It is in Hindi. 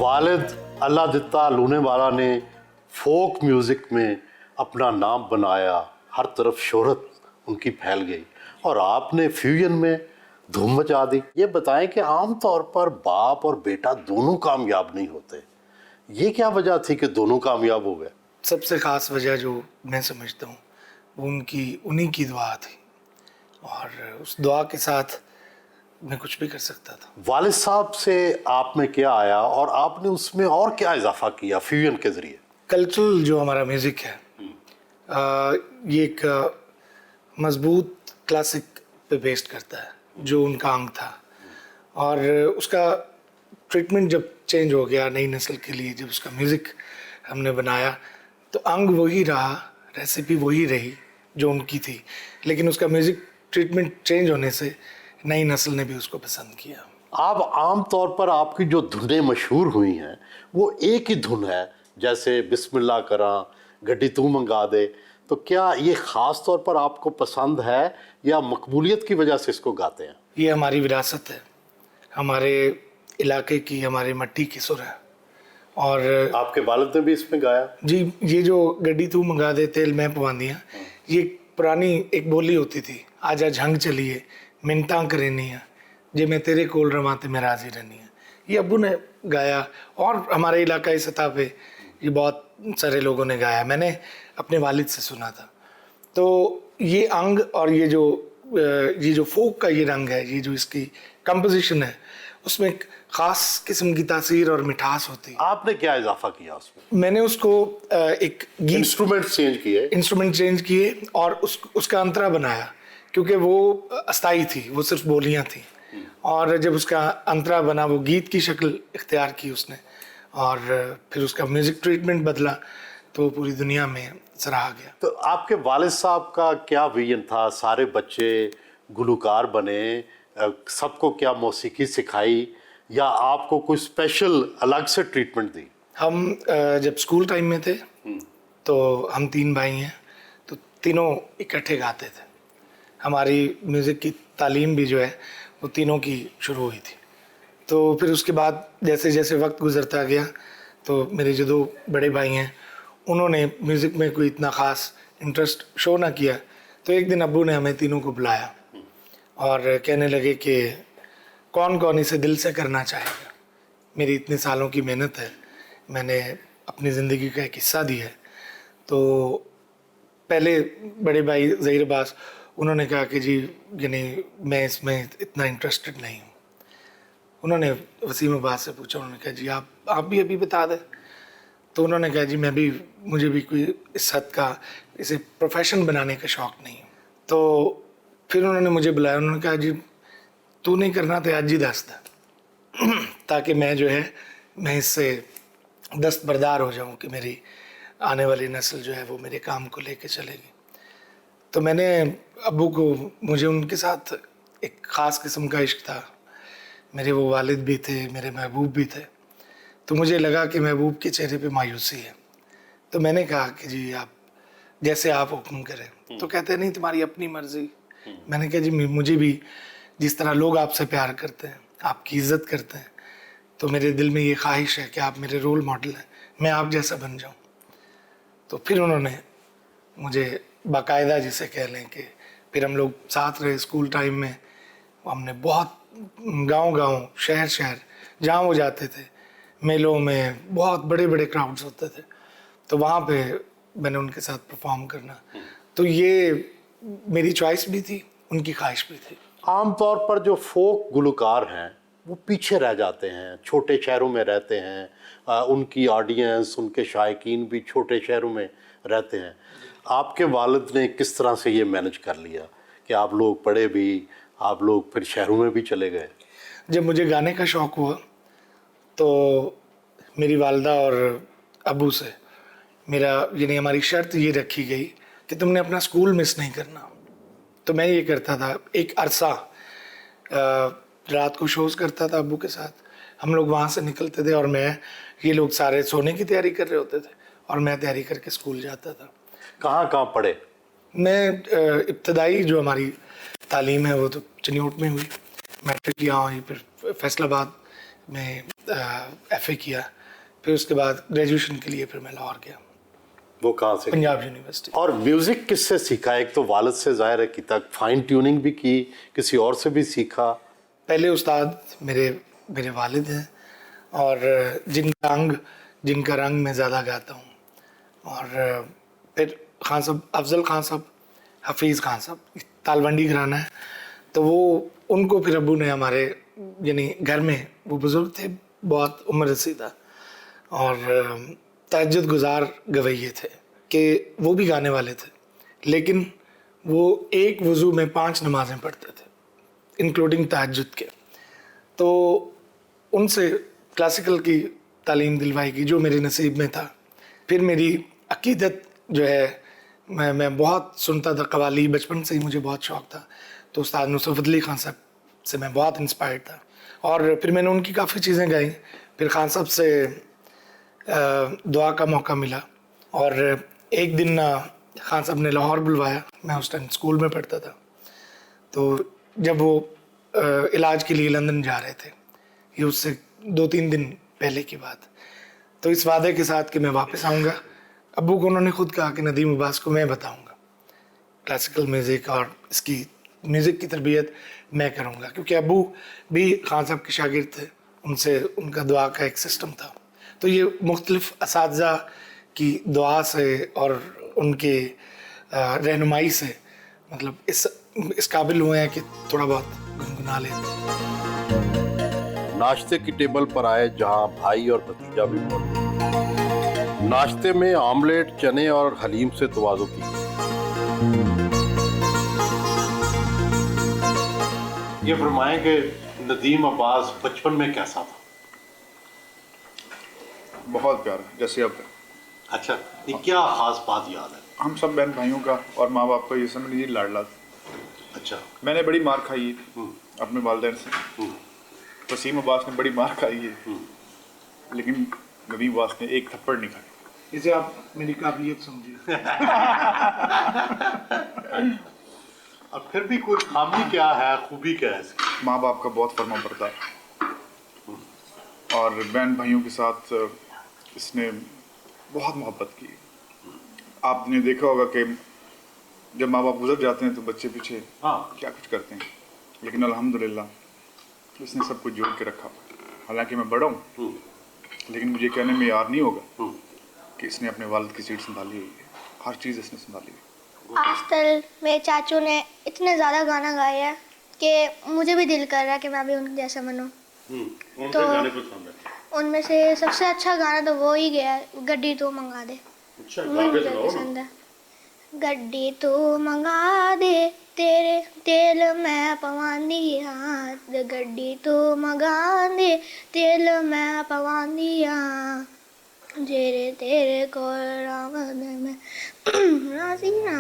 वालिद अल्लाह दित्ता लूने वाला ने फोक म्यूज़िक में अपना नाम बनाया, हर तरफ शोहरत उनकी फैल गई और आपने फ्यूजन में धूम मचा दी। ये बताएं कि आम तौर पर बाप और बेटा दोनों कामयाब नहीं होते, ये क्या वजह थी कि दोनों कामयाब हो गए? सबसे ख़ास वजह जो मैं समझता हूँ वो उन्हीं की दुआ थी और उस दुआ के साथ मैं कुछ भी कर सकता था। वालिद साहब से आप में क्या आया और आपने उसमें और क्या इजाफा किया फ्यूजन के ज़रिए? कल्चरल जो हमारा म्यूज़िक है ये एक मजबूत क्लासिक पे बेस्ड करता है, जो उनका अंग था और उसका ट्रीटमेंट जब चेंज हो गया नई नस्ल के लिए, जब उसका म्यूज़िक हमने बनाया तो अंग वही रहा, रेसिपी वही रही जो उनकी थी, लेकिन उसका म्यूज़िक ट्रीटमेंट चेंज होने से नई नस्ल ने भी उसको पसंद किया। आप आम तौर पर आपकी जो धुनें मशहूर हुई हैं वो एक ही धुन है, जैसे बिस्मिल्लाह करा, गड्डी तू मंगा दे, तो क्या ये ख़ास तौर पर आपको पसंद है या मकबूलियत की वजह से इसको गाते हैं? ये हमारी विरासत है, हमारे इलाके की, हमारी मट्टी की सुर है। और आपके वालिद ने भी इसमें गाया? जी, ये जो गड्डी तू मंगा दे तेल मैं पवांदियाँ, ये पुरानी एक बोली होती थी, आजा झंग चलिए मिन्नतां करनियां जे मैं तेरे कोल रवां ते मैं राजी रहनी है। ये अब्बू ने गाया और हमारे इलाकाई सतह पे ये बहुत सारे लोगों ने गाया, मैंने अपने वालिद से सुना था। तो ये अंग और ये जो फोक का ये रंग है, ये जो इसकी कंपोजिशन है, उसमें एक ख़ास किस्म की तासीर और मिठास होती है। आपने क्या इजाफा किया उसमें? मैंने उसको एक गीत इंस्ट्रूमेंट चेंज किए और उसका अंतरा बनाया, क्योंकि वो अस्थाई थी, वो सिर्फ बोलियां थी और जब उसका अंतरा बना वो गीत की शक्ल इख्तियार की उसने और फिर उसका म्यूज़िक ट्रीटमेंट बदला तो पूरी दुनिया में सराहा गया। तो आपके वालिद साहब का क्या विजन था? सारे बच्चे गुलकार बने, सबको क्या मौसीकी सिखाई या आपको कोई स्पेशल अलग से ट्रीटमेंट दी? हम जब स्कूल टाइम में थे तो हम 3 भाई हैं, तो तीनों इकट्ठे गाते थे। हमारी म्यूज़िक की तालीम भी जो है वो तीनों की शुरू हुई थी। तो फिर उसके बाद जैसे जैसे वक्त गुज़रता गया तो मेरे जो 2 बड़े भाई हैं उन्होंने म्यूज़िक में कोई इतना ख़ास इंटरेस्ट शो ना किया, तो एक दिन अब्बू ने हमें तीनों को बुलाया और कहने लगे कि कौन कौन इसे दिल से करना चाहेगा। मेरी इतने सालों की मेहनत है, मैंने अपनी ज़िंदगी का एक हिस्सा दिया है। तो पहले बड़े भाई ज़हीर अब्बास उन्होंने कहा कि जी यानी मैं इसमें इतना इंटरेस्टेड नहीं हूँ। उन्होंने वसीम अब्बास से पूछा, उन्होंने कहा जी आप भी अभी बता दें। तो उन्होंने कहा जी मुझे भी कोई इस हद का इसे प्रोफेशन बनाने का शौक़ नहीं है। तो फिर उन्होंने मुझे बुलाया, उन्होंने कहा जी तू नहीं करना तो आज ही दस दा ताकि मैं इससे दस्तबरदार हो जाऊँ कि मेरी आने वाली नस्ल जो है वो मेरे काम को लेके चलेगी। तो मैंने अब्बू को, मुझे उनके साथ एक ख़ास किस्म का इश्क था, मेरे वो वालिद भी थे, मेरे महबूब भी थे, तो मुझे लगा कि महबूब के चेहरे पे मायूसी है। तो मैंने कहा कि जी आप जैसे आप हुक्म करें। तो कहते नहीं तुम्हारी अपनी मर्ज़ी। मैंने कहा जी मुझे भी जिस तरह लोग आपसे प्यार करते हैं, आपकी इज़्ज़त करते हैं, तो मेरे दिल में ये ख्वाहिश है कि आप मेरे रोल मॉडल हैं, मैं आप जैसा बन जाऊँ। तो फिर उन्होंने मुझे बाकायदा जिसे कह लें कि फिर हम लोग साथ रहे स्कूल टाइम में। हमने बहुत गांव-गांव, शहर-शहर जहाँ वो जाते थे, मेलों में बहुत बड़े-बड़े क्राउड्स होते थे, तो वहाँ पे मैंने उनके साथ परफॉर्म करना। तो ये मेरी चॉइस भी थी, उनकी ख्वाहिश भी थी। आम तौर पर जो फोक गुलकार हैं वो पीछे रह जाते हैं, छोटे शहरों में रहते हैं, उनकी ऑडियंस, उनके शायकीन भी छोटे शहरों में रहते हैं। आपके वालिद ने किस तरह से ये मैनेज कर लिया कि आप लोग पढ़े भी, आप लोग फिर शहरों में भी चले गए? जब मुझे गाने का शौक़ हुआ तो मेरी वालदा और अबू से यानी हमारी शर्त ये रखी गई कि तुमने अपना स्कूल मिस नहीं करना। तो मैं ये करता था, एक अरसा रात को शोज़ करता था अब्बू के साथ, हम लोग वहाँ से निकलते थे और ये लोग सारे सोने की तैयारी कर रहे होते थे और मैं तैयारी करके स्कूल जाता था। कहाँ पढ़े? मैं इब्तदाई जो हमारी तालीम है वो तो चनियोट में हुई, मैट्रिक यहाँ हुई, फिर फैसलाबाद में FA किया। फिर उसके बाद ग्रेजुएशन के लिए फिर मैं लाहौर गया, वो कहाँ से? पंजाब यूनिवर्सिटी। और म्यूजिक किससे सीखा? एक तो वालिद से जाहिर है कि तक फाइन ट्यूनिंग भी की, किसी और से भी सीखा? पहले उस्ताद मेरे वालिद हैं, और जिनका रंग मैं ज़्यादा गाता हूँ। और फिर खान साहब, अफजल खान साहब, हफीज़ खान साहब, तालवंडी घराना है, तो वो उनको फिर अब्बू ने हमारे यानी घर में, वो बुज़ुर्ग थे बहुत, उम्र रसीदा, और तहज्जुद गुजार गवैये थे कि वो भी गाने वाले थे, लेकिन वो एक वज़ू में 5 नमाज़ें पढ़ते थे इंक्लूडिंग तहज्जुद के। तो उनसे क्लासिकल की तालीम दिलवाई की जो मेरे नसीब में था। फिर मेरी अकीदत जो है, मैं बहुत सुनता था कव्वाली, बचपन से ही मुझे बहुत शौक़ था, तो उस्ताद नुसरत अली खान साहब से मैं बहुत इंस्पायर्ड था, और फिर मैंने उनकी काफ़ी चीज़ें गाई। फिर खान साहब से दुआ का मौका मिला, और एक दिन खान साहब ने लाहौर बुलवाया, मैं उस टाइम स्कूल में पढ़ता था, तो जब वो इलाज के लिए लंदन जा रहे थे, ये उससे 2-3 दिन पहले की बात, तो इस वादे के साथ कि मैं वापस आऊँगा, अब्बू को उन्होंने खुद कहा कि नदीम अब्बास को मैं बताऊँगा क्लासिकल म्यूज़िक, और इसकी म्यूज़िक की तरबियत मैं करूँगा, क्योंकि अब्बू भी खान साहब के शागिर्द थे, उनसे उनका दुआ का एक सिस्टम था। तो ये मुख्तलिफ़ असातिज़ा की दुआ से और उनके रहनुमाई से मतलब इस काबिल हुए हैं कि थोड़ा बहुत गुनगुना लेते हैं। नाश्ते की टेबल पर आए जहां भाई और भतीजा भी मौजूद। नाश्ते में ऑमलेट, चने और हलीम से तवाज़ो की। ये फरमाएं कि नदीम अब्बास बचपन में कैसा था? बहुत प्यारा, जैसे अब। अच्छा, ये क्या खास बात याद है? हम सब बहन भाइयों का और माँ बाप का ये समझ लीजिए लाडला था। अच्छा। मैंने बड़ी मार खाई है अपने वालिदैन से। वसीम अब्बास ने बड़ी मार खाई है, लेकिन नदीम अब्बास ने एक थप्पड़ नहीं खाई। इसे आप मेरी काबिलियत समझिए। और फिर भी कोई खामी क्या है, खूबी क्या है इसकी? माँ बाप का बहुत फर्माबरदार, और बहन भाइयों के साथ इसने बहुत मोहब्बत की। आपने देखा होगा कि जब माँ बाप गुजर जाते हैं तो बच्चे पीछे क्या कुछ करते हैं, लेकिन अल्हम्दुलिल्लाह इसने सब कुछ जोड़ के रखा। हालांकि मैं बड़ा हूँ, लेकिन मुझे कहने में यार नहीं होगा कि इसने अपने वालिद की सीट संभाली हुई है। हर चीज़ इसने संभाली है। आजकल मेरे चाचू ने इतने ज़्यादा गाना गाए हैं कि मुझे भी दिल कर रहा है कि मैं भी उनके जैसा बनूं। कौन तो से गाने पसंद है? उनमें से सबसे अच्छा गाना तो वो ही गया, गड्डी तो मंगा दे। अच्छा, वो मुझे पसंद है। गड्डी तो मंगा दे, तेरे तेल मैं पवांदी हाँ, गड्डी तो मंगा दे, तेल मैं पवांदी हाँ, जेरे तेरे को रावण में राजी ना